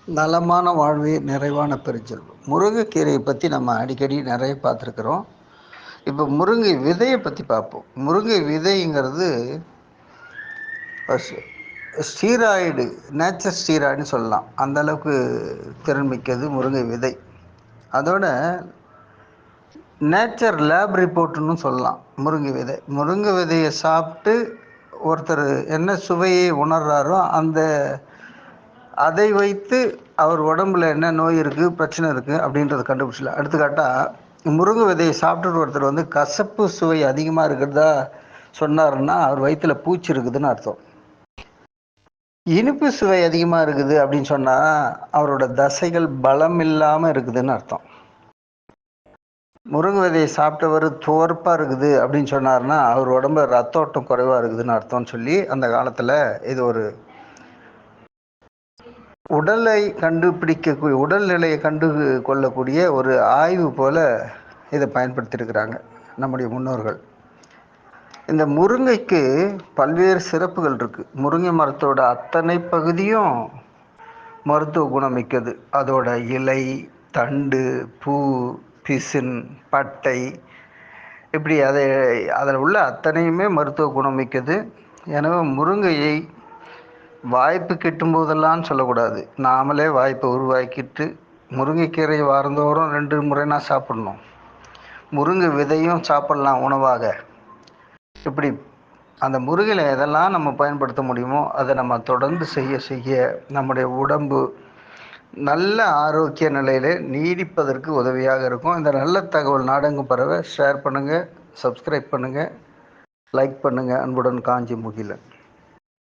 நலமான வாழ்வே நிறைவான பெருஞ்செல்வம். முருங்கைக்கீரையை பற்றி நம்ம அடிக்கடி நிறைய பார்த்துருக்குறோம். இப்போ முருங்கை விதையை பற்றி பார்ப்போம். முருங்கை விதைங்கிறது ஸ்டீராய்டு, நேச்சர் ஸ்டீராய்டுன்னு சொல்லலாம். அந்த அளவுக்கு திறன் மிக்கது முருங்கை விதை. அதோட நேச்சர் லேப் ரிப்போர்ட்டுன்னு சொல்லலாம் முருங்கை விதை. முருங்கை விதையை சாப்பிட்டு ஒருத்தர் என்ன சுவையை உணர்றாரோ அதை வைத்து அவர் உடம்புல என்ன நோய் இருக்குது, பிரச்சனை இருக்குது அப்படின்றத கண்டுபிடிச்சலாம். எடுத்துக்காட்டால் முருங்கை விதையை சாப்பிட்டுட்டு ஒருத்தர் கசப்பு சுவை அதிகமாக இருக்கிறதா சொன்னாருன்னா அவர் வயிற்றில் பூச்சி இருக்குதுன்னு அர்த்தம். இனிப்பு சுவை அதிகமாக இருக்குது அப்படின்னு சொன்னால் அவரோட தசைகள் பலம் இல்லாமல் இருக்குதுன்னு அர்த்தம். முருங்கை விதையை சாப்பிட்டவர் துவர்ப்பாக இருக்குது அப்படின்னு சொன்னார்னா அவர் உடம்புல ரத்த ஓட்டம் குறைவாக இருக்குதுன்னு அர்த்தம்னு சொல்லி அந்த காலத்தில் இது ஒரு உடல்நிலையை கண்டு கொள்ளக்கூடிய ஒரு ஆய்வு போல் இதை பயன்படுத்தியிருக்கிறாங்க நம்முடைய முன்னோர்கள். இந்த முருங்கைக்கு பல்வேறு சிறப்புகள் இருக்குது. முருங்கை மரத்தோட அத்தனை பகுதியும் மருத்துவ குணம் மிக்கது. அதோட இலை, தண்டு, பூ, பிசின், பட்டை, இப்படி அதில் உள்ள அத்தனையுமே மருத்துவ குணம் மிக்கது. எனவே முருங்கையை வாய்ப்பு கிட்டும் போதெல்லாம் சொல்லக்கூடாது. நாமளே வாய்ப்பை உருவாக்கிட்டு முருங்கைக்கீரை வாரந்தோறும் 2 முறைனா சாப்பிடணும். முருங்கை விதையும் சாப்பிடலாம் உணவாக. இப்படி அந்த முருங்கையில் எதெல்லாம் நம்ம பயன்படுத்த முடியுமோ அதை நம்ம தொடர்ந்து செய்ய நம்முடைய உடம்பு நல்ல ஆரோக்கிய நிலையில் நீடிப்பதற்கு உதவியாக இருக்கும். இந்த நல்ல தகவல் நாடெங்கும் பரவ ஷேர் பண்ணுங்கள், சப்ஸ்கிரைப் பண்ணுங்கள், லைக் பண்ணுங்கள். அன்புடன் காஞ்சி முகிலன்.